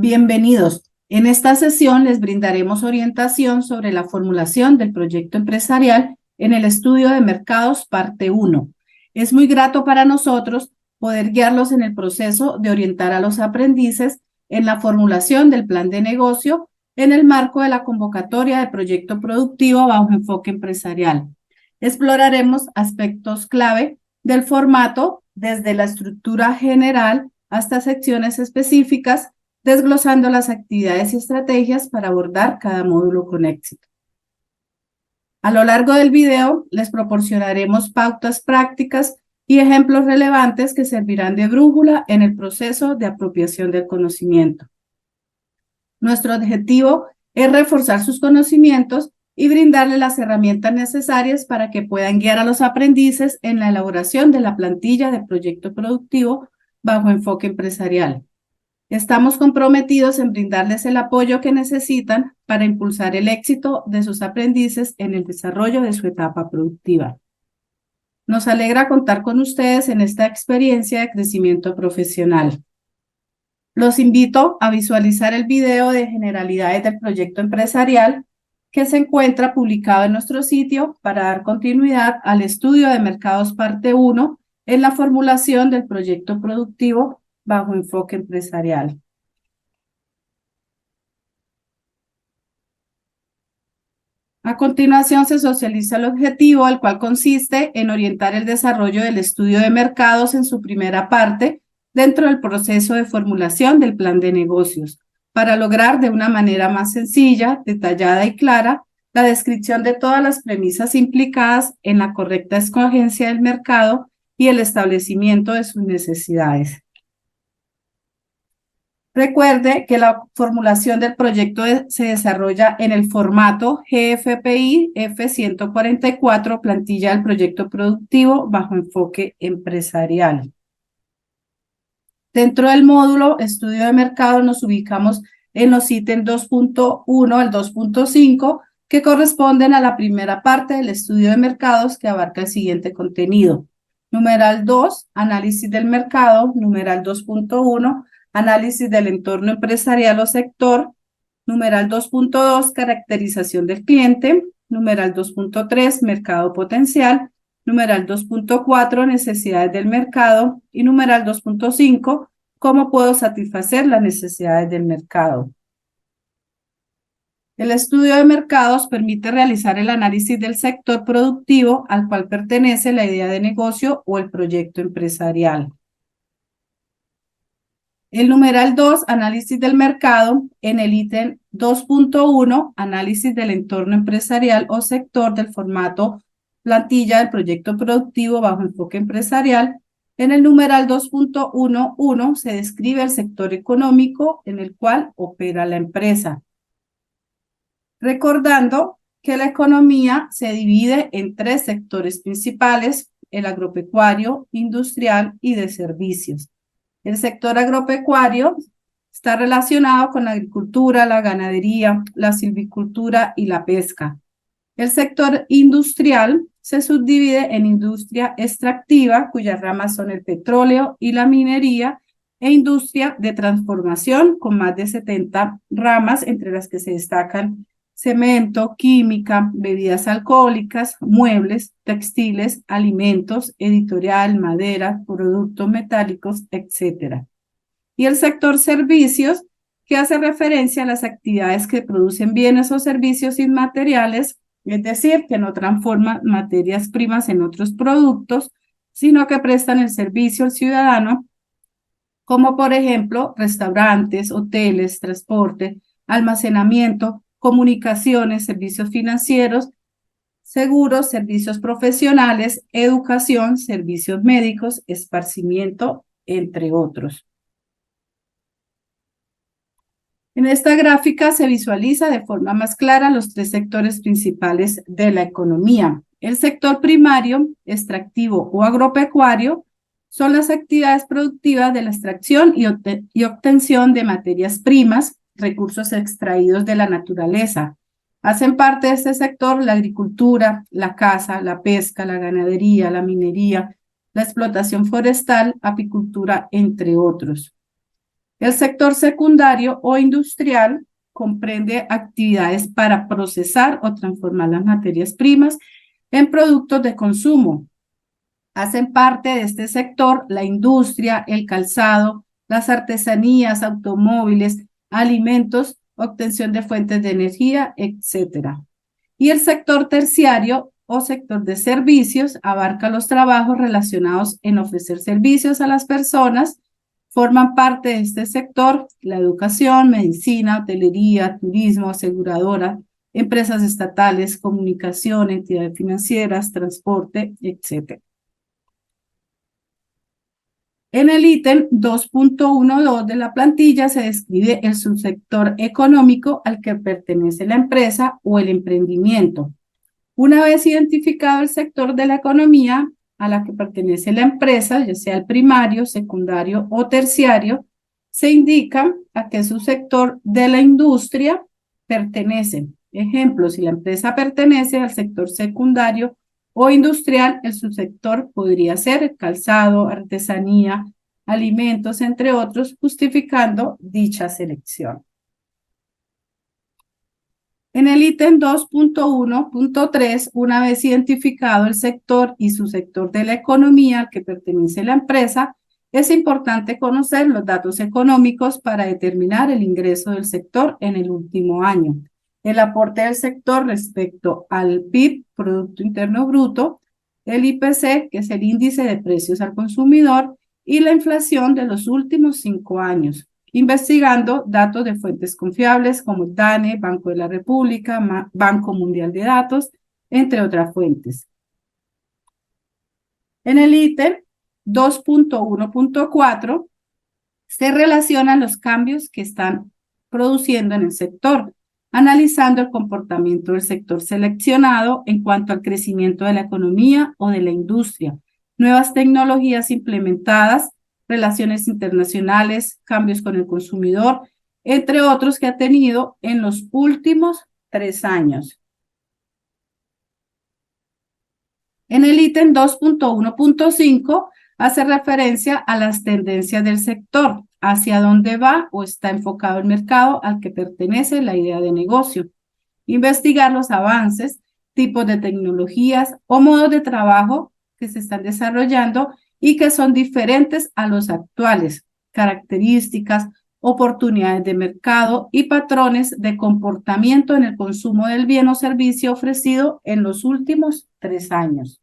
Bienvenidos. En esta sesión les brindaremos orientación sobre la formulación del proyecto empresarial en el estudio de mercados parte 1. Es muy grato para nosotros poder guiarlos en el proceso de orientar a los aprendices en la formulación del plan de negocio en el marco de la convocatoria de proyecto productivo bajo enfoque empresarial. Exploraremos aspectos clave del formato desde la estructura general hasta secciones específicas, desglosando las actividades y estrategias para abordar cada módulo con éxito. A lo largo del video les proporcionaremos pautas prácticas y ejemplos relevantes que servirán de brújula en el proceso de apropiación del conocimiento. Nuestro objetivo es reforzar sus conocimientos y brindarles las herramientas necesarias para que puedan guiar a los aprendices en la elaboración de la plantilla de proyecto productivo bajo enfoque empresarial. Estamos comprometidos en brindarles el apoyo que necesitan para impulsar el éxito de sus aprendices en el desarrollo de su etapa productiva. Nos alegra contar con ustedes en esta experiencia de crecimiento profesional. Los invito a visualizar el video de generalidades del proyecto empresarial que se encuentra publicado en nuestro sitio para dar continuidad al estudio de mercados parte 1 en la formulación del proyecto productivo bajo enfoque empresarial. A continuación se socializa el objetivo, el cual consiste en orientar el desarrollo del estudio de mercados en su primera parte dentro del proceso de formulación del plan de negocios, para lograr de una manera más sencilla, detallada y clara la descripción de todas las premisas implicadas en la correcta escogencia del mercado y el establecimiento de sus necesidades. Recuerde que la formulación del proyecto se desarrolla en el formato GFPI F144, plantilla del proyecto productivo bajo enfoque empresarial. Dentro del módulo Estudio de Mercado nos ubicamos en los ítems 2.1 al 2.5, que corresponden a la primera parte del estudio de mercados, que abarca el siguiente contenido. Numeral 2, análisis del mercado. Numeral 2.1, análisis del entorno empresarial o sector. Numeral 2.2, caracterización del cliente. Numeral 2.3, mercado potencial. Numeral 2.4, necesidades del mercado. Y numeral 2.5, cómo puedo satisfacer las necesidades del mercado. El estudio de mercados permite realizar el análisis del sector productivo al cual pertenece la idea de negocio o el proyecto empresarial. El numeral 2, análisis del mercado, en el ítem 2.1, análisis del entorno empresarial o sector del formato plantilla del proyecto productivo bajo enfoque empresarial. En el numeral 2.11 se describe el sector económico en el cual opera la empresa. Recordando que la economía se divide en tres sectores principales: el agropecuario, industrial y de servicios. El sector agropecuario está relacionado con la agricultura, la ganadería, la silvicultura y la pesca. El sector industrial se subdivide en industria extractiva, cuyas ramas son el petróleo y la minería, e industria de transformación, con más de 70 ramas, entre las que se destacan cemento, química, bebidas alcohólicas, muebles, textiles, alimentos, editorial, madera, productos metálicos, etc. Y el sector servicios, que hace referencia a las actividades que producen bienes o servicios inmateriales, es decir, que no transforman materias primas en otros productos, sino que prestan el servicio al ciudadano, como por ejemplo restaurantes, hoteles, transporte, almacenamiento, comunicaciones, servicios financieros, seguros, servicios profesionales, educación, servicios médicos, esparcimiento, entre otros. En esta gráfica se visualiza de forma más clara los tres sectores principales de la economía. El sector primario, extractivo o agropecuario, son las actividades productivas de la extracción y obtención de materias primas, recursos extraídos de la naturaleza. Hacen parte de este sector la agricultura, la caza, la pesca, la ganadería, la minería, la explotación forestal, apicultura, entre otros. El sector secundario o industrial comprende actividades para procesar o transformar las materias primas en productos de consumo. Hacen parte de este sector la industria, el calzado, las artesanías, automóviles, alimentos, obtención de fuentes de energía, etc. Y el sector terciario o sector de servicios abarca los trabajos relacionados en ofrecer servicios a las personas. Forman parte de este sector la educación, medicina, hotelería, turismo, aseguradora, empresas estatales, comunicación, entidades financieras, transporte, etc. En el ítem 2.12 de la plantilla se describe el subsector económico al que pertenece la empresa o el emprendimiento. Una vez identificado el sector de la economía a la que pertenece la empresa, ya sea el primario, secundario o terciario, se indica a qué subsector de la industria pertenece. Ejemplo, si la empresa pertenece al sector secundario o industrial, el subsector podría ser calzado, artesanía, alimentos, entre otros, justificando dicha selección. En el ítem 2.1.3, una vez identificado el sector y su sector de la economía al que pertenece la empresa, es importante conocer los datos económicos para determinar el ingreso del sector en el último año, el aporte del sector respecto al PIB, Producto Interno Bruto, el IPC, que es el índice de precios al consumidor, y la inflación de los últimos 5 años, investigando datos de fuentes confiables como DANE, Banco de la República, Banco Mundial de Datos, entre otras fuentes. En el ítem 2.1.4 se relacionan los cambios que están produciendo en el sector, analizando el comportamiento del sector seleccionado en cuanto al crecimiento de la economía o de la industria, nuevas tecnologías implementadas, relaciones internacionales, cambios con el consumidor, entre otros que ha tenido en los últimos 3 años. En el ítem 2.1.5 hace referencia a las tendencias del sector, hacia dónde va o está enfocado el mercado al que pertenece la idea de negocio. Investigar los avances, tipos de tecnologías o modos de trabajo que se están desarrollando y que son diferentes a los actuales, características, oportunidades de mercado y patrones de comportamiento en el consumo del bien o servicio ofrecido en los últimos 3 años.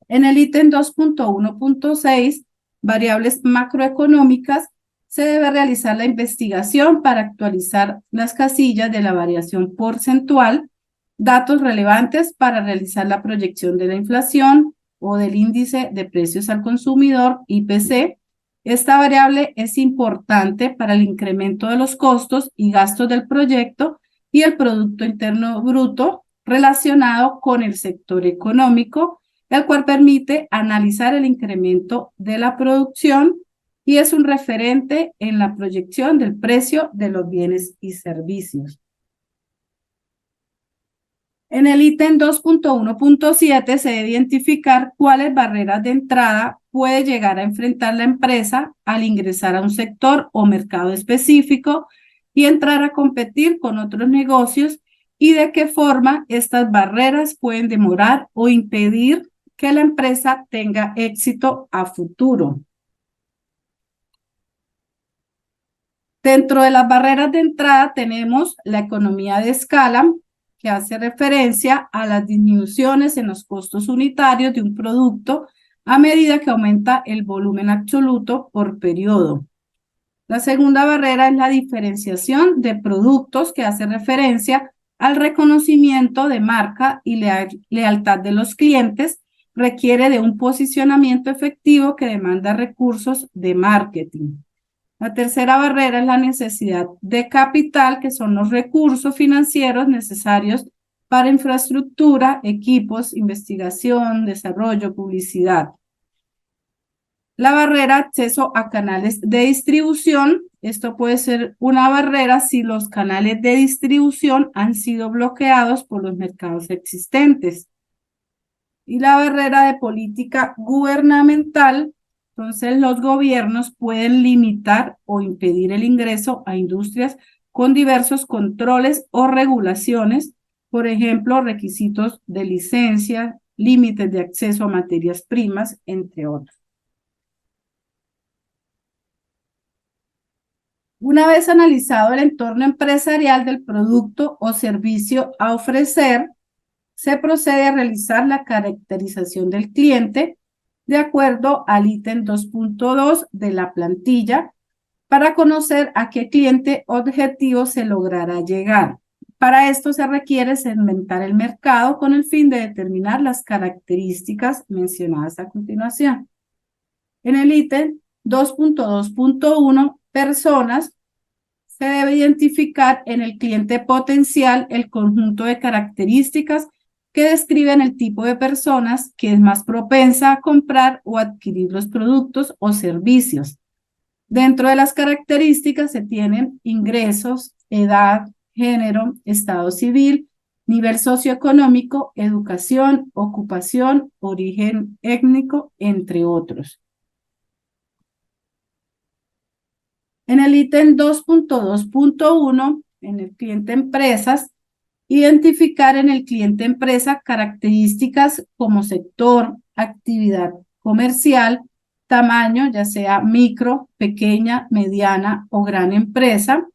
En el ítem 2.1.6, variables macroeconómicas, se debe realizar la investigación para actualizar las casillas de la variación porcentual, datos relevantes para realizar la proyección de la inflación o del índice de precios al consumidor, IPC. Esta variable es importante para el incremento de los costos y gastos del proyecto y el Producto Interno Bruto relacionado con el sector económico, el cual permite analizar el incremento de la producción y es un referente en la proyección del precio de los bienes y servicios. En el ítem 2.1.7 se debe identificar cuáles barreras de entrada puede llegar a enfrentar la empresa al ingresar a un sector o mercado específico y entrar a competir con otros negocios y de qué forma estas barreras pueden demorar o impedir que la empresa tenga éxito a futuro. Dentro de las barreras de entrada tenemos la economía de escala, que hace referencia a las disminuciones en los costos unitarios de un producto a medida que aumenta el volumen absoluto por periodo. La segunda barrera es la diferenciación de productos, que hace referencia al reconocimiento de marca y lealtad de los clientes, requiere de un posicionamiento efectivo que demanda recursos de marketing. La tercera barrera es la necesidad de capital, que son los recursos financieros necesarios para infraestructura, equipos, investigación, desarrollo, publicidad. La barrera acceso a canales de distribución. Esto puede ser una barrera si los canales de distribución han sido bloqueados por los mercados existentes. Y la barrera de política gubernamental, Entonces, los gobiernos pueden limitar o impedir el ingreso a industrias con diversos controles o regulaciones, por ejemplo, requisitos de licencia, límites de acceso a materias primas, entre otros. Una vez analizado el entorno empresarial del producto o servicio a ofrecer, se procede a realizar la caracterización del cliente de acuerdo al ítem 2.2 de la plantilla para conocer a qué cliente objetivo se logrará llegar. Para esto se requiere segmentar el mercado con el fin de determinar las características mencionadas a continuación. En el ítem 2.2.1, personas, se debe identificar en el cliente potencial el conjunto de características que describen el tipo de personas que es más propensa a comprar o adquirir los productos o servicios. Dentro de las características se tienen ingresos, edad, género, estado civil, nivel socioeconómico, educación, ocupación, origen étnico, entre otros. En el ítem 2.2.1, en el cliente empresas, identificar en el cliente empresa características como sector, actividad comercial, tamaño, ya sea micro, pequeña, mediana o gran empresa.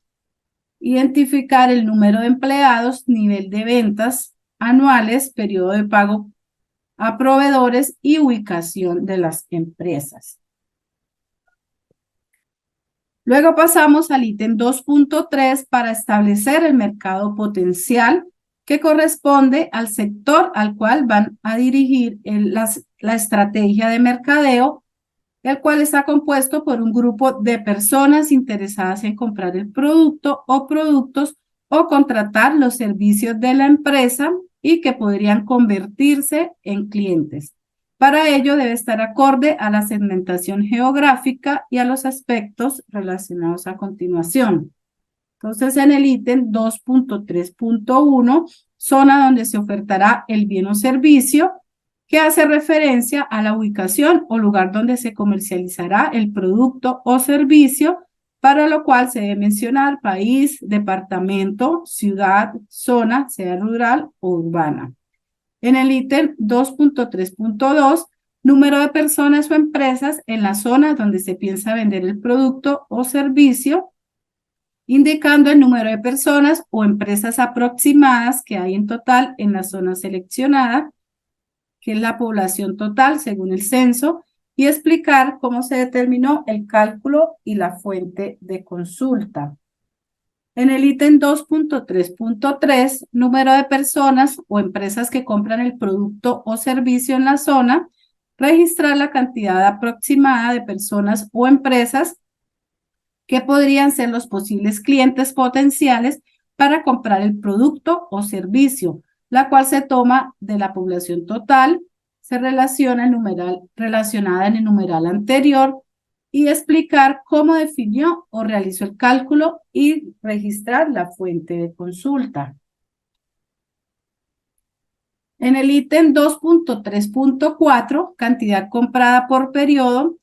Identificar el número de empleados, nivel de ventas anuales, periodo de pago a proveedores y ubicación de las empresas. Luego pasamos al ítem 2.3 para establecer el mercado potencial que corresponde al sector al cual van a dirigir la estrategia de mercadeo, el cual está compuesto por un grupo de personas interesadas en comprar el producto o productos o contratar los servicios de la empresa y que podrían convertirse en clientes. Para ello debe estar acorde a la segmentación geográfica y a los aspectos relacionados a continuación. Entonces, en el ítem 2.3.1, zona donde se ofertará el bien o servicio, que hace referencia a la ubicación o lugar donde se comercializará el producto o servicio, para lo cual se debe mencionar país, departamento, ciudad, zona, sea rural o urbana. En el ítem 2.3.2, número de personas o empresas en la zona donde se piensa vender el producto o servicio, indicando el número de personas o empresas aproximadas que hay en total en la zona seleccionada, que es la población total según el censo, y explicar cómo se determinó el cálculo y la fuente de consulta. En el ítem 2.3.3, número de personas o empresas que compran el producto o servicio en la zona, registrar la cantidad aproximada de personas o empresas que podrían ser los posibles clientes potenciales para comprar el producto o servicio, la cual se toma de la población total, se relacionada en el numeral anterior, y explicar cómo definió o realizó el cálculo y registrar la fuente de consulta. En el ítem 2.3.4, cantidad comprada por periodo,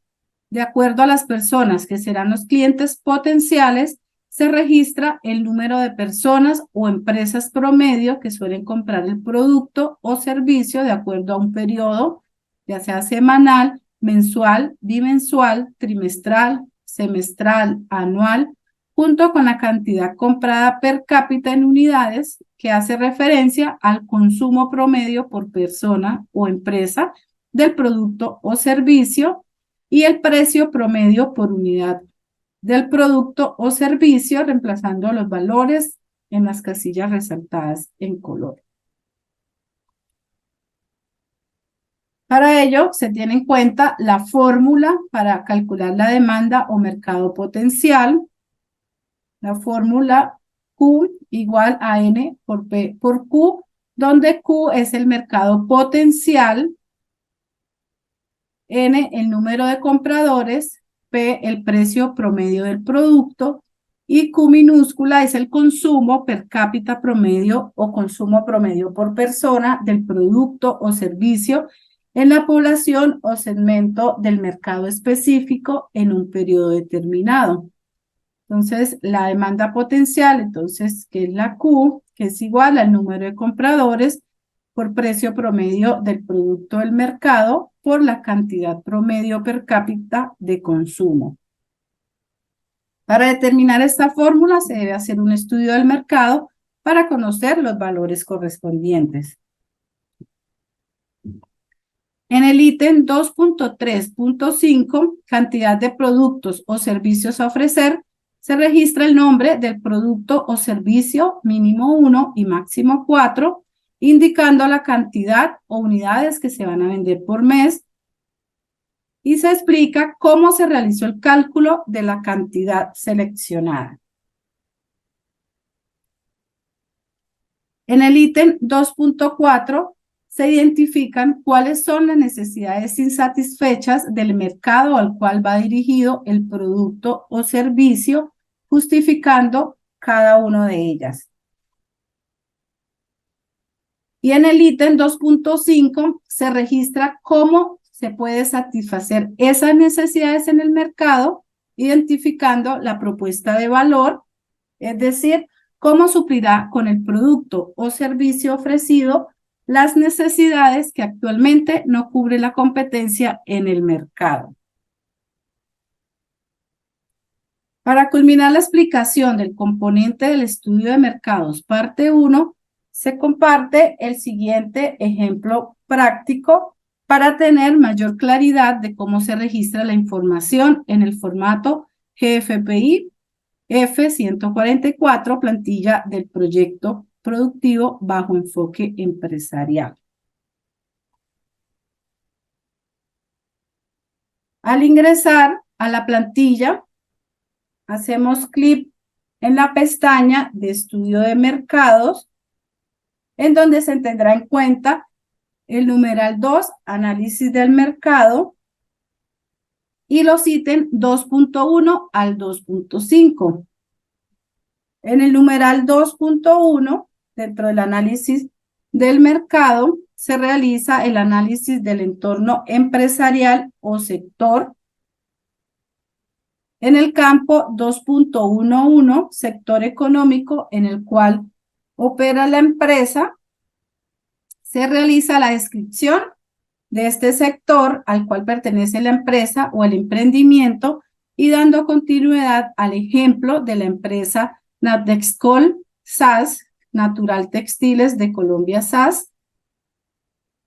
de acuerdo a las personas que serán los clientes potenciales, se registra el número de personas o empresas promedio que suelen comprar el producto o servicio de acuerdo a un periodo, ya sea semanal, mensual, bimensual, trimestral, semestral, anual, junto con la cantidad comprada per cápita en unidades, que hace referencia al consumo promedio por persona o empresa del producto o servicio, y el precio promedio por unidad del producto o servicio, reemplazando los valores en las casillas resaltadas en color. Para ello, se tiene en cuenta la fórmula para calcular la demanda o mercado potencial. La fórmula Q igual a N por P por Q, donde Q es el mercado potencial, N el número de compradores, P el precio promedio del producto y Q minúscula es el consumo per cápita promedio o consumo promedio por persona del producto o servicio en la población o segmento del mercado específico en un periodo determinado. Entonces, la demanda potencial, entonces, que es la Q, que es igual al número de compradores por precio promedio del producto del mercado por la cantidad promedio per cápita de consumo. Para determinar esta fórmula se debe hacer un estudio del mercado para conocer los valores correspondientes. En el ítem 2.3.5, cantidad de productos o servicios a ofrecer, se registra el nombre del producto o servicio mínimo 1 y máximo 4, indicando la cantidad o unidades que se van a vender por mes, y se explica cómo se realizó el cálculo de la cantidad seleccionada. En el ítem 2.4 se identifican cuáles son las necesidades insatisfechas del mercado al cual va dirigido el producto o servicio, justificando cada una de ellas. Y en el ítem 2.5 se registra cómo se puede satisfacer esas necesidades en el mercado, identificando la propuesta de valor, es decir, cómo suplirá con el producto o servicio ofrecido las necesidades que actualmente no cubre la competencia en el mercado. Para culminar la explicación del componente del estudio de mercados, parte 1, se comparte el siguiente ejemplo práctico para tener mayor claridad de cómo se registra la información en el formato GFPI F144, plantilla del proyecto productivo bajo enfoque empresarial. Al ingresar a la plantilla, hacemos clic en la pestaña de estudio de mercados, en donde se tendrá en cuenta el numeral 2, análisis del mercado, y los ítems 2.1 al 2.5. En el numeral 2.1, dentro del análisis del mercado, se realiza el análisis del entorno empresarial o sector. En el campo 2.11, sector económico en el cual opera la empresa, se realiza la descripción de este sector al cual pertenece la empresa o el emprendimiento, y dando continuidad al ejemplo de la empresa Natexcol SAS, Natural Textiles de Colombia SAS.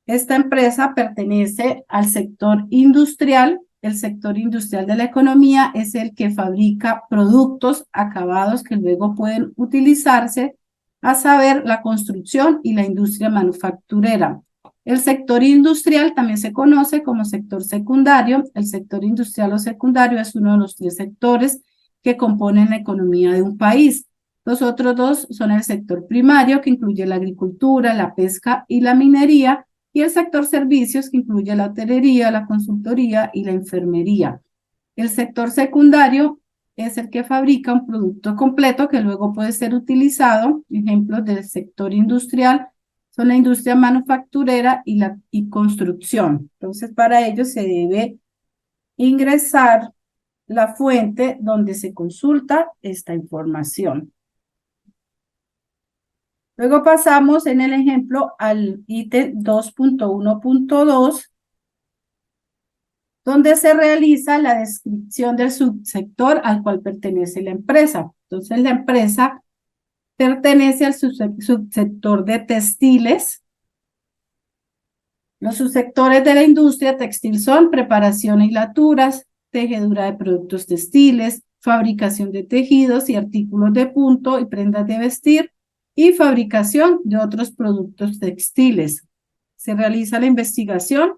Esta empresa pertenece al sector industrial. El sector industrial de la economía es el que fabrica productos acabados que luego pueden utilizarse, a saber, la construcción y la industria manufacturera. El sector industrial también se conoce como sector secundario. El sector industrial o secundario es uno de los 3 sectores que componen la economía de un país. Los otros 2 son el sector primario, que incluye la agricultura, la pesca y la minería, y el sector servicios, que incluye la hotelería, la consultoría y la enfermería. El sector secundario es el que fabrica un producto completo que luego puede ser utilizado. Ejemplos del sector industrial son la industria manufacturera y construcción. Entonces, para ello se debe ingresar la fuente donde se consulta esta información. Luego pasamos en el ejemplo al ítem 2.1.2, donde se realiza la descripción del subsector al cual pertenece la empresa. Entonces, la empresa pertenece al subsector de textiles. Los subsectores de la industria textil son preparación e hilaturas, tejedura de productos textiles, fabricación de tejidos y artículos de punto y prendas de vestir, y fabricación de otros productos textiles. Se realiza la investigación.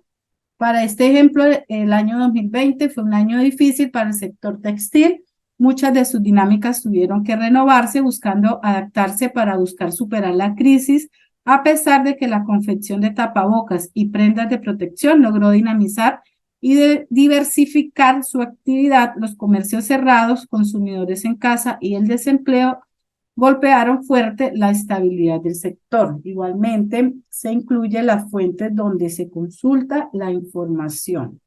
Para este ejemplo, el año 2020 fue un año difícil para el sector textil. Muchas de sus dinámicas tuvieron que renovarse, buscando adaptarse para buscar superar la crisis, a pesar de que la confección de tapabocas y prendas de protección logró dinamizar y diversificar su actividad. Los comercios cerrados, consumidores en casa y el desempleo golpearon fuerte la estabilidad del sector. Igualmente, se incluye las fuentes donde se consulta la información.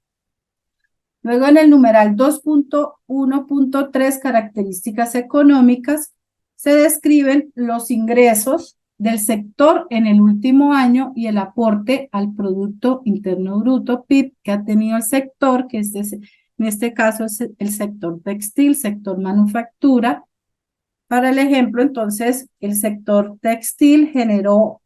Luego, en el numeral 2.1.3, características económicas, se describen los ingresos del sector en el último año y el aporte al Producto Interno Bruto, PIB, que ha tenido el sector, que en este caso es el sector textil, sector manufactura. Para el ejemplo, entonces, el sector textil generó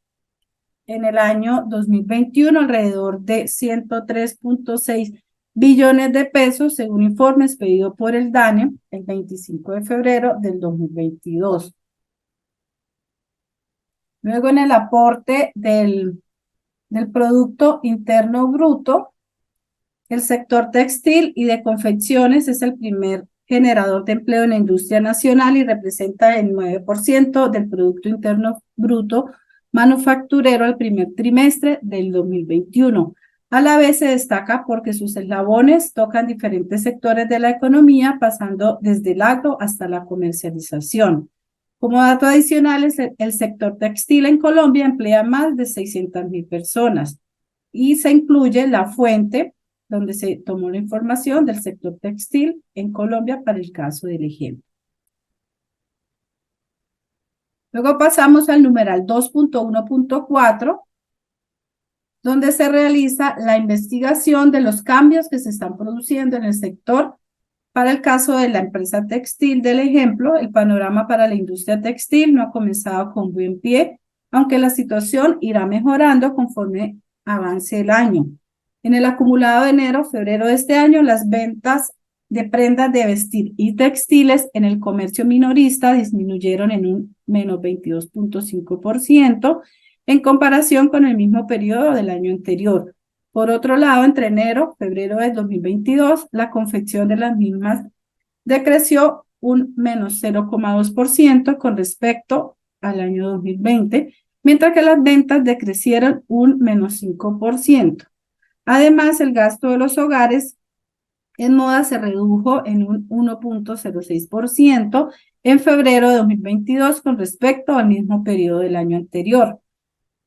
en el año 2021 alrededor de 103.6 billones de pesos, según informe expedido por el DANE el 25 de febrero del 2022. Luego, en el aporte del Producto Interno Bruto, el sector textil y de confecciones es el primer generador de empleo en la industria nacional y representa el 9% del Producto Interno Bruto manufacturero al primer trimestre del 2021. A la vez se destaca porque sus eslabones tocan diferentes sectores de la economía, pasando desde el agro hasta la comercialización. Como dato adicional, el sector textil en Colombia emplea más de 600.000 personas y se incluye la fuente donde se tomó la información del sector textil en Colombia para el caso del ejemplo. Luego pasamos al numeral 2.1.4, donde se realiza la investigación de los cambios que se están produciendo en el sector. Para el caso de la empresa textil del ejemplo, el panorama para la industria textil no ha comenzado con buen pie, aunque la situación irá mejorando conforme avance el año. En el acumulado de enero-febrero de este año, las ventas de prendas de vestir y textiles en el comercio minorista disminuyeron en un menos 22.5% en comparación con el mismo periodo del año anterior. Por otro lado, entre enero y febrero de 2022, la confección de las mismas decreció un menos 0,2% con respecto al año 2020, mientras que las ventas decrecieron un menos 5%. Además, el gasto de los hogares en moda se redujo en un 1.06% en febrero de 2022 con respecto al mismo periodo del año anterior.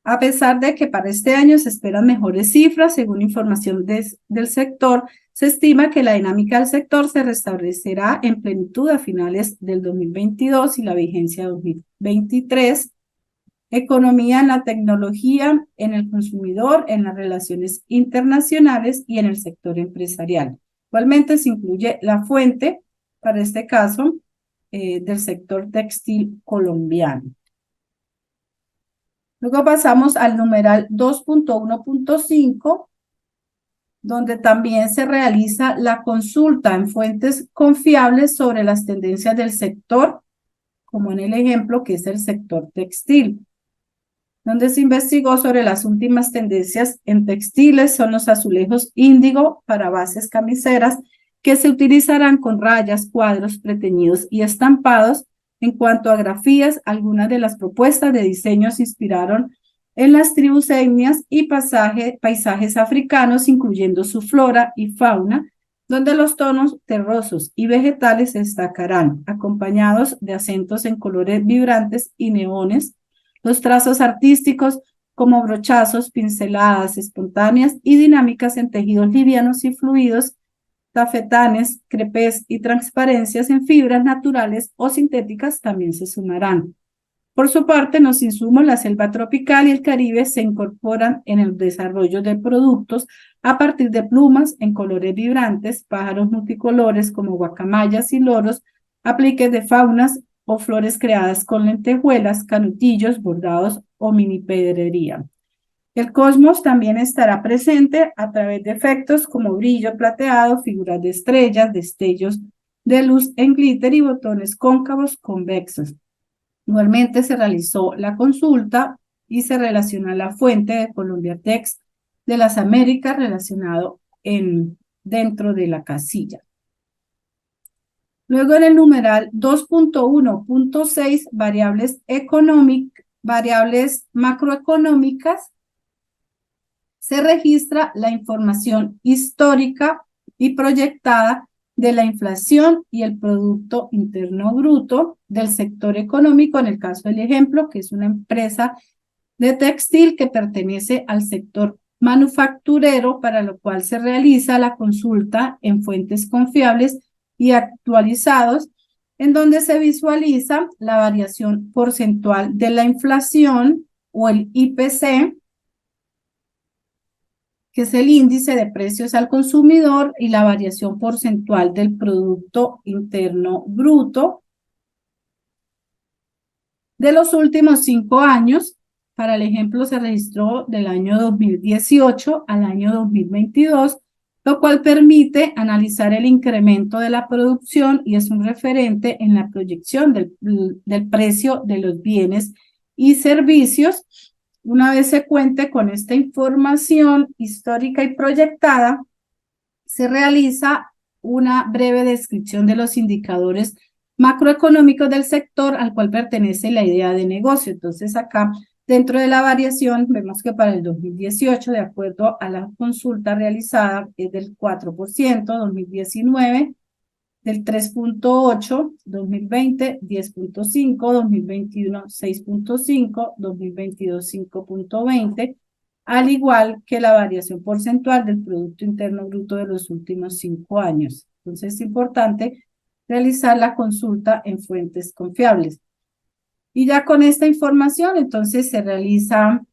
A pesar de que para este año se esperan mejores cifras, según información del sector, se estima que la dinámica del sector se restablecerá en plenitud a finales del 2022 y la vigencia 2023. Economía en la tecnología, en el consumidor, en las relaciones internacionales y en el sector empresarial. Igualmente se incluye la fuente, para este caso, del sector textil colombiano. Luego pasamos al numeral 2.1.5, donde también se realiza la consulta en fuentes confiables sobre las tendencias del sector, como en el ejemplo que es el sector textil, donde se investigó sobre las últimas tendencias en textiles. Son los azulejos índigo para bases camiseras que se utilizarán con rayas, cuadros preteñidos y estampados. En cuanto a grafías, algunas de las propuestas de diseño se inspiraron en las tribus etnias y paisajes africanos, incluyendo su flora y fauna, donde los tonos terrosos y vegetales se destacarán, acompañados de acentos en colores vibrantes y neones. Los trazos artísticos como brochazos, pinceladas espontáneas y dinámicas en tejidos livianos y fluidos, tafetanes, crepés y transparencias en fibras naturales o sintéticas también se sumarán. Por su parte, en los insumos, la selva tropical y el Caribe se incorporan en el desarrollo de productos a partir de plumas en colores vibrantes, pájaros multicolores como guacamayas y loros, apliques de faunas o flores creadas con lentejuelas, canutillos, bordados o mini pedrería. El cosmos también estará presente a través de efectos como brillo plateado, figuras de estrellas, destellos de luz en glitter y botones cóncavos convexos. Igualmente se realizó la consulta y se relaciona la fuente de Colombia Text de las Américas relacionado dentro de la casilla. Luego en el numeral 2.1.6, variables macroeconómicas, se registra la información histórica y proyectada de la inflación y el Producto Interno Bruto del sector económico, en el caso del ejemplo, que es una empresa de textil que pertenece al sector manufacturero, para lo cual se realiza la consulta en fuentes confiables y actualizados, en donde se visualiza la variación porcentual de la inflación o el IPC, que es el índice de precios al consumidor, y la variación porcentual del Producto Interno Bruto de los últimos 5 años. Para el ejemplo, se registró del año 2018 al año 2022, lo cual permite analizar el incremento de la producción y es un referente en la proyección del precio de los bienes y servicios. Una vez se cuente con esta información histórica y proyectada, se realiza una breve descripción de los indicadores macroeconómicos del sector al cual pertenece la idea de negocio. Entonces, acá dentro de la variación vemos que para el 2018, de acuerdo a la consulta realizada, es del 4%, 2019 del 3.8, 2020 10.5, 2021 6.5, 2022 5.20, al igual que la variación porcentual del Producto Interno Bruto de los últimos 5 años. Entonces es importante realizar la consulta en fuentes confiables. Y ya con esta información, entonces se realiza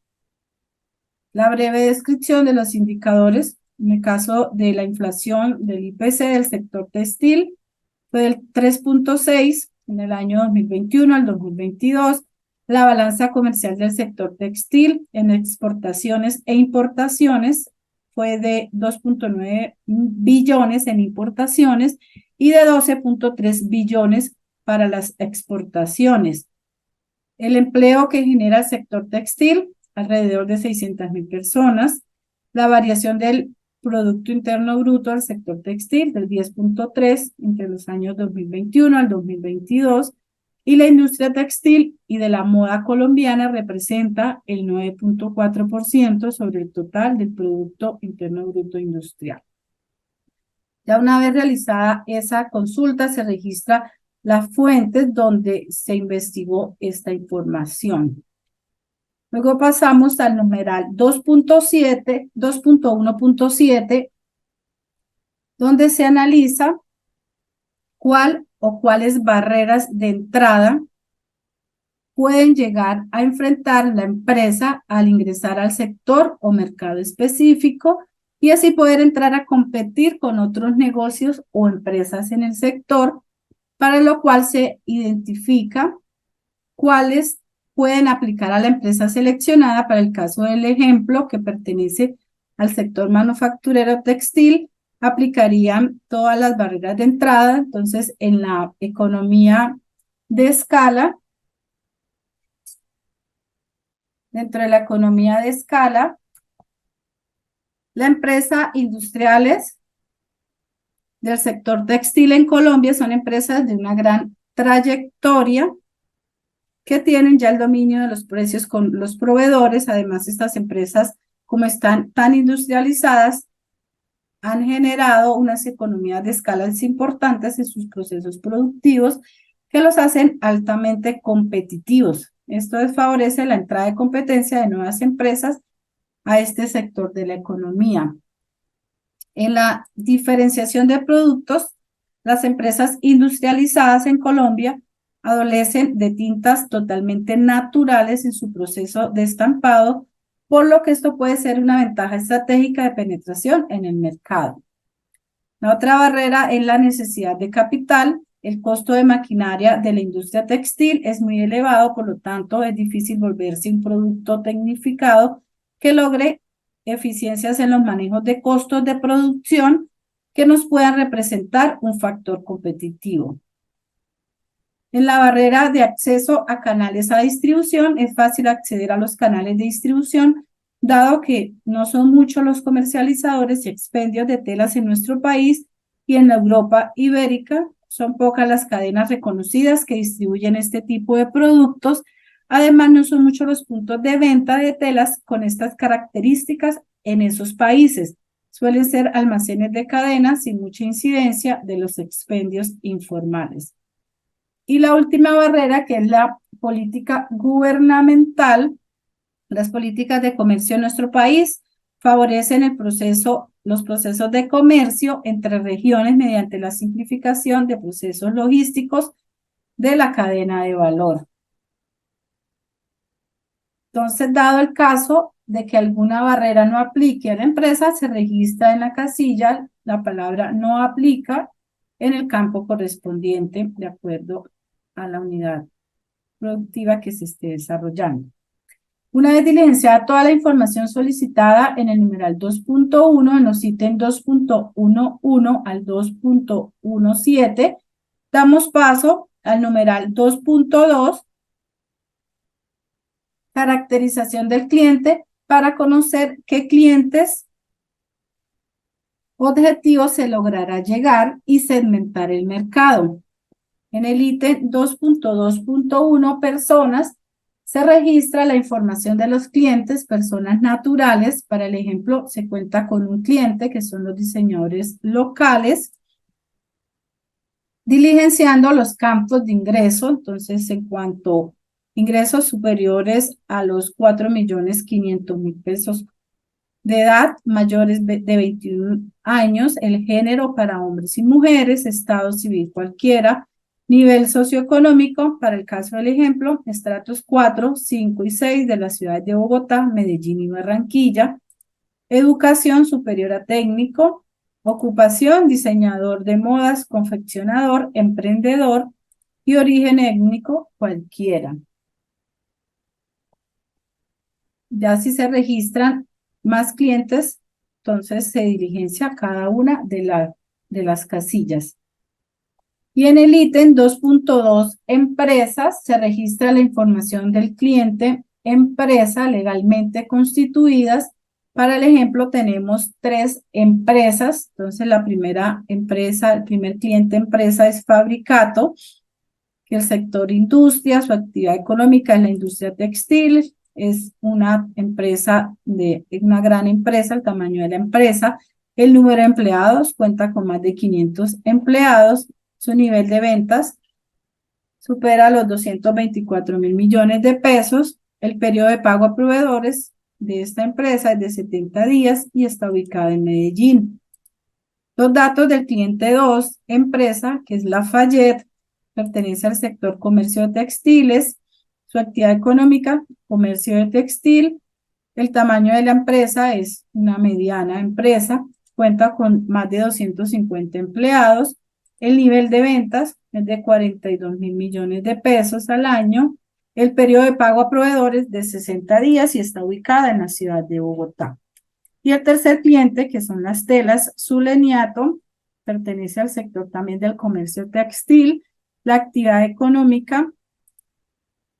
la breve descripción de los indicadores. En el caso de la inflación del IPC del sector textil, fue del 3.6 en el año 2021 al 2022. La balanza comercial del sector textil en exportaciones e importaciones fue de 2.9 billones en importaciones y de 12.3 billones para las exportaciones. El empleo que genera el sector textil, alrededor de 600.000 personas. La variación del Producto Interno Bruto del sector textil del 10.3 entre los años 2021 al 2022, y la industria textil y de la moda colombiana representa el 9.4% sobre el total del Producto Interno Bruto industrial. Ya una vez realizada esa consulta, se registra las fuentes donde se investigó esta información. Luego pasamos al numeral 2.7, 2.1.7, donde se analiza cuál o cuáles barreras de entrada pueden llegar a enfrentar la empresa al ingresar al sector o mercado específico y así poder entrar a competir con otros negocios o empresas en el sector, para lo cual se identifica cuáles pueden aplicar a la empresa seleccionada. Para el caso del ejemplo, que pertenece al sector manufacturero textil, aplicarían todas las barreras de entrada. Entonces, en la economía de escala, dentro de la economía de escala, la empresa industriales del sector textil en Colombia son empresas de una gran trayectoria que tienen ya el dominio de los precios con los proveedores. Además, estas empresas, como están tan industrializadas, han generado unas economías de escala importantes en sus procesos productivos que los hacen altamente competitivos. Esto favorece la entrada de competencia de nuevas empresas a este sector de la economía. En la diferenciación de productos, las empresas industrializadas en Colombia adolecen de tintas totalmente naturales en su proceso de estampado, por lo que esto puede ser una ventaja estratégica de penetración en el mercado. La otra barrera es la necesidad de capital. El costo de maquinaria de la industria textil es muy elevado, por lo tanto es difícil volverse un producto tecnificado que logre eficiencias en los manejos de costos de producción que nos puedan representar un factor competitivo. En la barrera de acceso a canales a distribución, es fácil acceder a los canales de distribución, dado que no son muchos los comercializadores y expendios de telas en nuestro país, y en la Europa ibérica son pocas las cadenas reconocidas que distribuyen este tipo de productos. Además, no son muchos los puntos de venta de telas con estas características en esos países. suelen ser almacenes de cadena sin mucha incidencia de los expendios informales. Y la última barrera, que es la política gubernamental. Las políticas de comercio en nuestro país favorecen los procesos de comercio entre regiones mediante la simplificación de procesos logísticos de la cadena de valor. Entonces, dado el caso de que alguna barrera no aplique a la empresa, se registra en la casilla la palabra no aplica en el campo correspondiente de acuerdo a la unidad productiva que se esté desarrollando. Una vez diligenciada toda la información solicitada en el numeral 2.1, en los ítems 2.11 al 2.17, damos paso al numeral 2.2, caracterización del cliente, para conocer qué clientes objetivos se logrará llegar y segmentar el mercado. En el ítem 2.2.1, personas, se registra la información de los clientes, personas naturales. Para el ejemplo, se cuenta con un cliente que son los diseñadores locales, diligenciando los campos de ingreso. Entonces, en cuanto a ingresos superiores a los 4.500.000 pesos de edad, mayores de 21 años, el género para hombres y mujeres, estado civil cualquiera, nivel socioeconómico, para el caso del ejemplo, estratos 4, 5 y 6 de las ciudades de Bogotá, Medellín y Barranquilla, educación superior a técnico, ocupación, diseñador de modas, confeccionador, emprendedor y origen étnico cualquiera. Ya si se registran más clientes, entonces se diligencia cada una de las casillas. Y en el ítem 2.2, empresas, se registra la información del cliente, empresa legalmente constituidas. Para el ejemplo, tenemos 3 empresas. Entonces, la primera empresa, el primer cliente empresa es Fabricato, que el sector industria, su actividad económica es la industria textil, es una empresa, una gran empresa, el tamaño de la empresa, el número de empleados, cuenta con más de 500 empleados, su nivel de ventas supera los 224.000 millones de pesos, el periodo de pago a proveedores de esta empresa es de 70 días y está ubicada en Medellín. Los datos del cliente 2, empresa, que es Lafayette, pertenece al sector comercio de textiles, su actividad económica, comercio de textil, el tamaño de la empresa es una mediana empresa, cuenta con más de 250 empleados, el nivel de ventas es de 42.000 millones de pesos al año, el periodo de pago a proveedores de 60 días y está ubicada en la ciudad de Bogotá. Y el tercer cliente, que son las telas Zuleniato, pertenece al sector también del comercio textil, la actividad económica,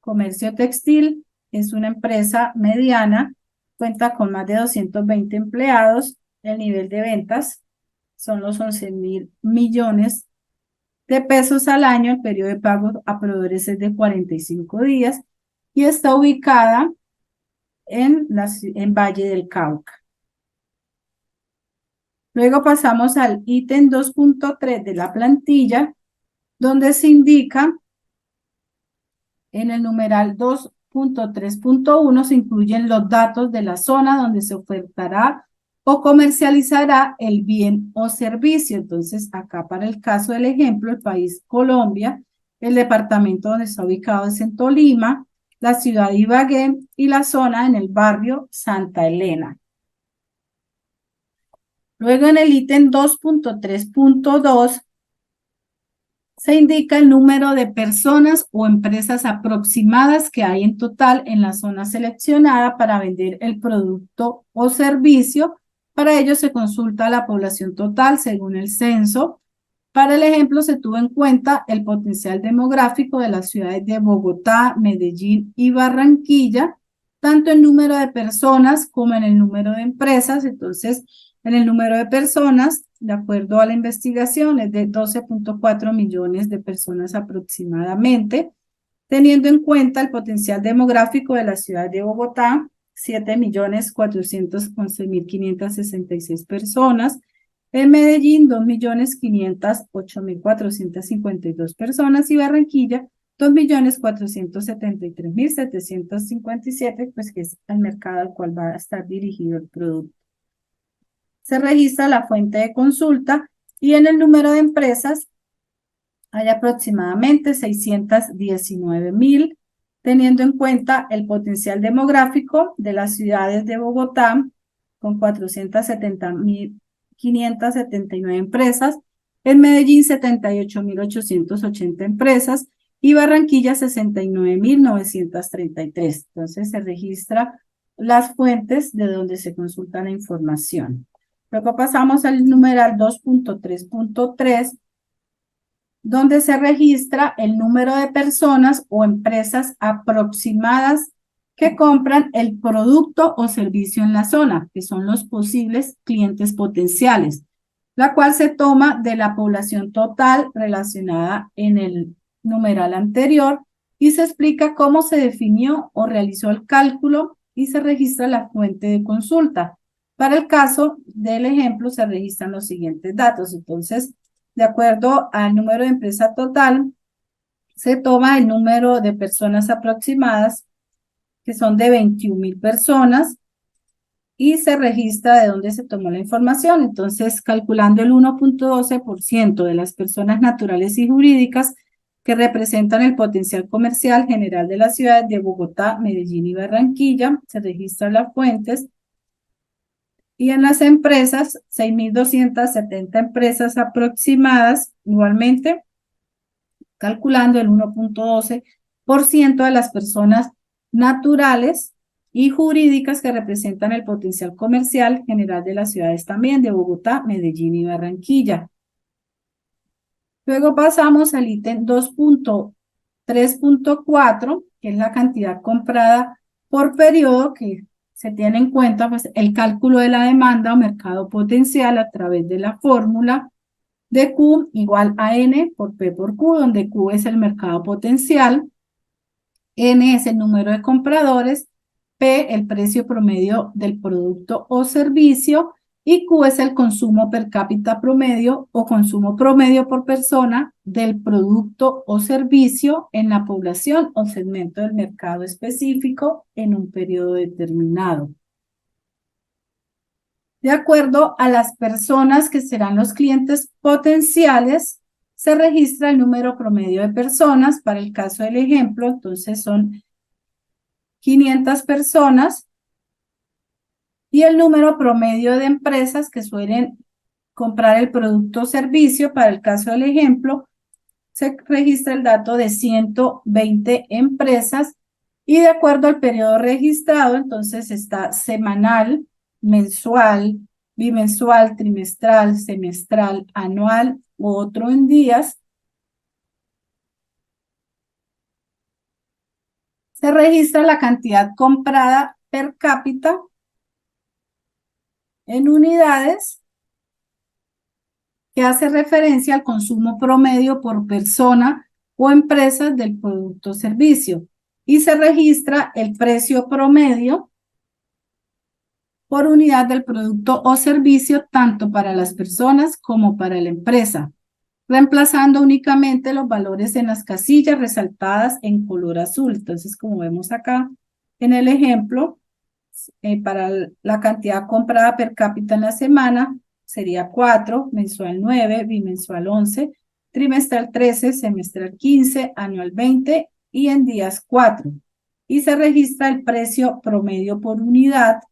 comercio textil, es una empresa mediana, cuenta con más de 220 empleados, el nivel de ventas son los 11.000 millones de pesos al año, el periodo de pago a proveedores es de 45 días y está ubicada en Valle del Cauca. Luego pasamos al ítem 2.3 de la plantilla, donde se indica en el numeral 2.3.1 se incluyen los datos de la zona donde se ofertará o comercializará el bien o servicio. Entonces, acá para el caso del ejemplo, el país Colombia, el departamento donde está ubicado es en Tolima, la ciudad de Ibagué y la zona en el barrio Santa Elena. Luego en el ítem 2.3.2 se indica el número de personas o empresas aproximadas que hay en total en la zona seleccionada para vender el producto o servicio. Para ello se consulta la población total según el censo. Para el ejemplo, se tuvo en cuenta el potencial demográfico de las ciudades de Bogotá, Medellín y Barranquilla, tanto en número de personas como en el número de empresas. Entonces, en el número de personas, de acuerdo a la investigación, es de 12.4 millones de personas aproximadamente, teniendo en cuenta el potencial demográfico de la ciudad de Bogotá, 7.411.566 personas. En Medellín, 2.508.452 personas y Barranquilla, 2.473.757, pues que es el mercado al cual va a estar dirigido el producto. Se registra la fuente de consulta y en el número de empresas hay aproximadamente 619.000, teniendo en cuenta el potencial demográfico de las ciudades de Bogotá, con 470.579 empresas, en Medellín 78.880 empresas y Barranquilla 69.933. Entonces se registra las fuentes de donde se consulta la información. Luego pasamos al numeral 2.3.3, donde se registra el número de personas o empresas aproximadas que compran el producto o servicio en la zona, que son los posibles clientes potenciales, la cual se toma de la población total relacionada en el numeral anterior y se explica cómo se definió o realizó el cálculo y se registra la fuente de consulta. Para el caso del ejemplo se registran los siguientes datos. Entonces, de acuerdo al número de empresa total, se toma el número de personas aproximadas, que son de 21.000 personas, y se registra de dónde se tomó la información. Entonces, calculando el 1.12% de las personas naturales y jurídicas que representan el potencial comercial general de las ciudades de Bogotá, Medellín y Barranquilla, se registran las fuentes. Y en las empresas, 6.270 empresas aproximadas, igualmente, calculando el 1.12% de las personas naturales y jurídicas que representan el potencial comercial general de las ciudades también de Bogotá, Medellín y Barranquilla. Luego pasamos al ítem 2.3.4, que es la cantidad comprada por periodo, que se tiene en cuenta pues, el cálculo de la demanda o mercado potencial a través de la fórmula de Q igual a N por P por Q, donde Q es el mercado potencial, N es el número de compradores, P el precio promedio del producto o servicio y Q es el consumo per cápita promedio o consumo promedio por persona del producto o servicio en la población o segmento del mercado específico en un periodo determinado. De acuerdo a las personas que serán los clientes potenciales, se registra el número promedio de personas. Para el caso del ejemplo, entonces son 500 personas y el número promedio de empresas que suelen comprar el producto o servicio. Para el caso del ejemplo, se registra el dato de 120 empresas y de acuerdo al periodo registrado, entonces está semanal, mensual, bimensual, trimestral, semestral, anual u otro en días. Se registra la cantidad comprada per cápita en unidades que hace referencia al consumo promedio por persona o empresas del producto o servicio. Y se registra el precio promedio por unidad del producto o servicio tanto para las personas como para la empresa, reemplazando únicamente los valores en las casillas resaltadas en color azul. Entonces, como vemos acá en el ejemplo, para la cantidad comprada per cápita en la semana sería 4, mensual 9, bimensual 11, trimestral 13, semestral 15, anual 20 y en días 4. Y se registra el precio promedio por unidad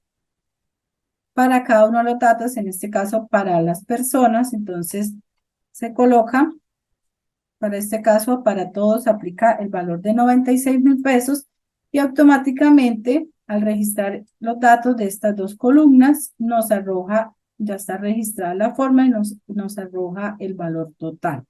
para cada uno de los datos, en este caso para las personas. Entonces se coloca, para este caso, para todos aplica el valor de 96.000 pesos y automáticamente al registrar los datos de estas dos columnas nos arroja, ya está registrada la forma y nos arroja el valor total.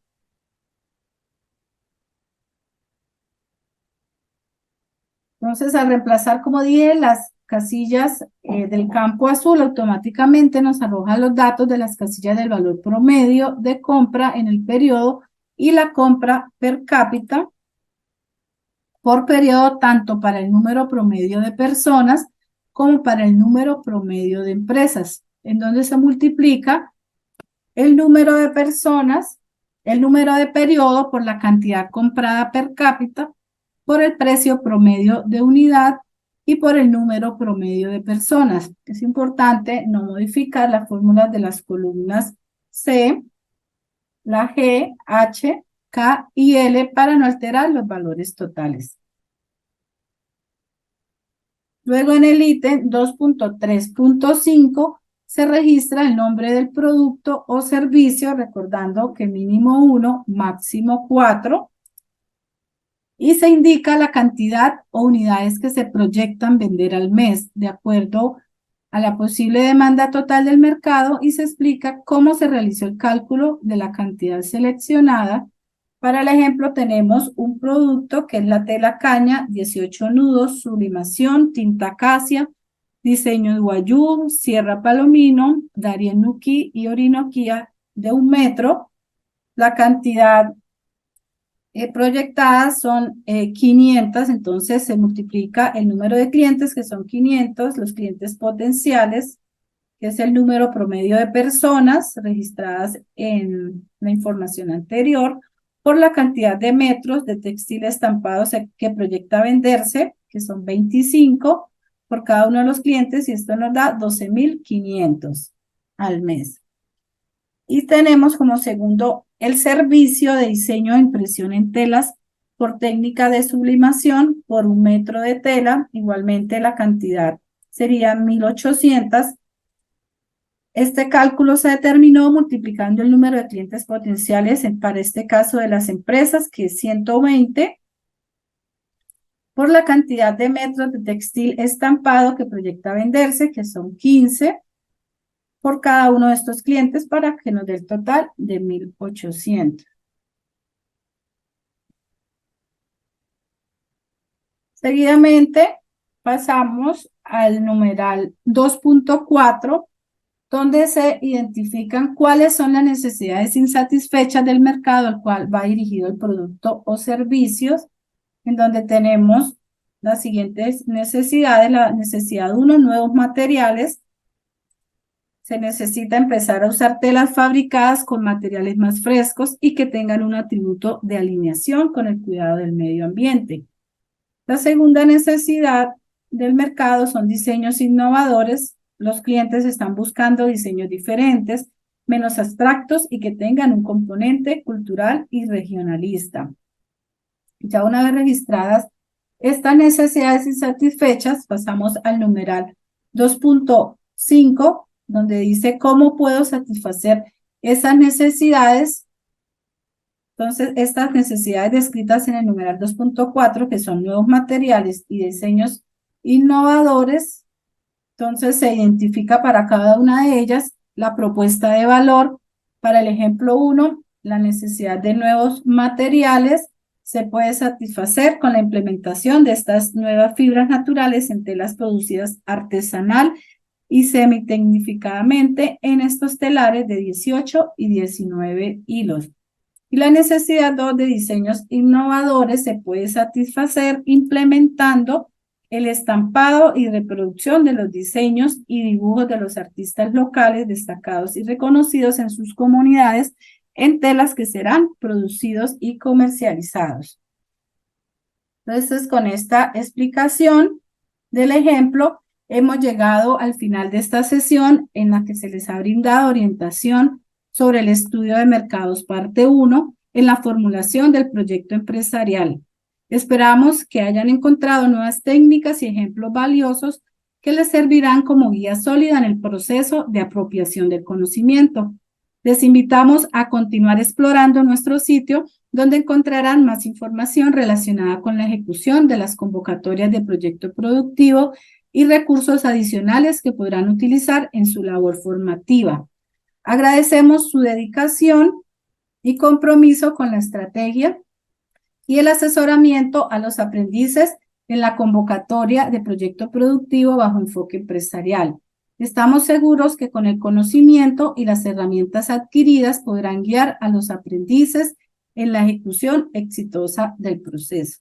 Entonces, al reemplazar, como dije, las casillas del campo azul, automáticamente nos arroja los datos de las casillas del valor promedio de compra en el periodo y la compra per cápita por periodo, tanto para el número promedio de personas como para el número promedio de empresas, en donde se multiplica el número de personas, el número de periodo por la cantidad comprada per cápita, por el precio promedio de unidad y por el número promedio de personas. Es importante no modificar las fórmulas de las columnas C, la G, H, K y L para no alterar los valores totales. Luego en el ítem 2.3.5 se registra el nombre del producto o servicio, recordando que mínimo 1, máximo 4, y se indica la cantidad o unidades que se proyectan vender al mes, de acuerdo a la posible demanda total del mercado, y se explica cómo se realizó el cálculo de la cantidad seleccionada. Para el ejemplo tenemos un producto que es la tela caña, 18 nudos, sublimación, tinta acacia, diseño de guayú, sierra palomino, darien nuquí y orinoquía de 1 metro. La cantidad proyectadas son 500, entonces se multiplica el número de clientes, que son 500, los clientes potenciales, que es el número promedio de personas registradas en la información anterior, por la cantidad de metros de textil estampado que proyecta venderse, que son 25 por cada uno de los clientes, y esto nos da 12.500 al mes. Y tenemos como segundo el servicio de diseño e impresión en telas por técnica de sublimación por 1 metro de tela. Igualmente la cantidad sería 1.800. Este cálculo se determinó multiplicando el número de clientes potenciales para este caso de las empresas, que es 120, por la cantidad de metros de textil estampado que proyecta venderse, que son 15, por cada uno de estos clientes, para que nos dé el total de 1.800. Seguidamente pasamos al numeral 2.4, donde se identifican cuáles son las necesidades insatisfechas del mercado al cual va dirigido el producto o servicios, en donde tenemos las siguientes necesidades. La necesidad 1, nuevos materiales. Se necesita empezar a usar telas fabricadas con materiales más frescos y que tengan un atributo de alineación con el cuidado del medio ambiente. La segunda necesidad del mercado son diseños innovadores. Los clientes están buscando diseños diferentes, menos abstractos y que tengan un componente cultural y regionalista. Ya una vez registradas estas necesidades insatisfechas, pasamos al numeral 2.5, donde dice cómo puedo satisfacer esas necesidades. Entonces, estas necesidades descritas en el numeral 2.4, que son nuevos materiales y diseños innovadores, entonces se identifica para cada una de ellas la propuesta de valor. Para el ejemplo 1, la necesidad de nuevos materiales se puede satisfacer con la implementación de estas nuevas fibras naturales en telas producidas artesanal y semitecnificadamente en estos telares de 18 y 19 hilos. Y la necesidad 2 de diseños innovadores se puede satisfacer implementando el estampado y reproducción de los diseños y dibujos de los artistas locales destacados y reconocidos en sus comunidades en telas que serán producidos y comercializados. Entonces, con esta explicación del ejemplo, hemos llegado al final de esta sesión en la que se les ha brindado orientación sobre el estudio de mercados parte 1 en la formulación del proyecto empresarial. Esperamos que hayan encontrado nuevas técnicas y ejemplos valiosos que les servirán como guía sólida en el proceso de apropiación del conocimiento. Les invitamos a continuar explorando nuestro sitio, donde encontrarán más información relacionada con la ejecución de las convocatorias de proyecto productivo y recursos adicionales que podrán utilizar en su labor formativa. Agradecemos su dedicación y compromiso con la estrategia y el asesoramiento a los aprendices en la convocatoria de proyecto productivo bajo enfoque empresarial. Estamos seguros que con el conocimiento y las herramientas adquiridas podrán guiar a los aprendices en la ejecución exitosa del proceso.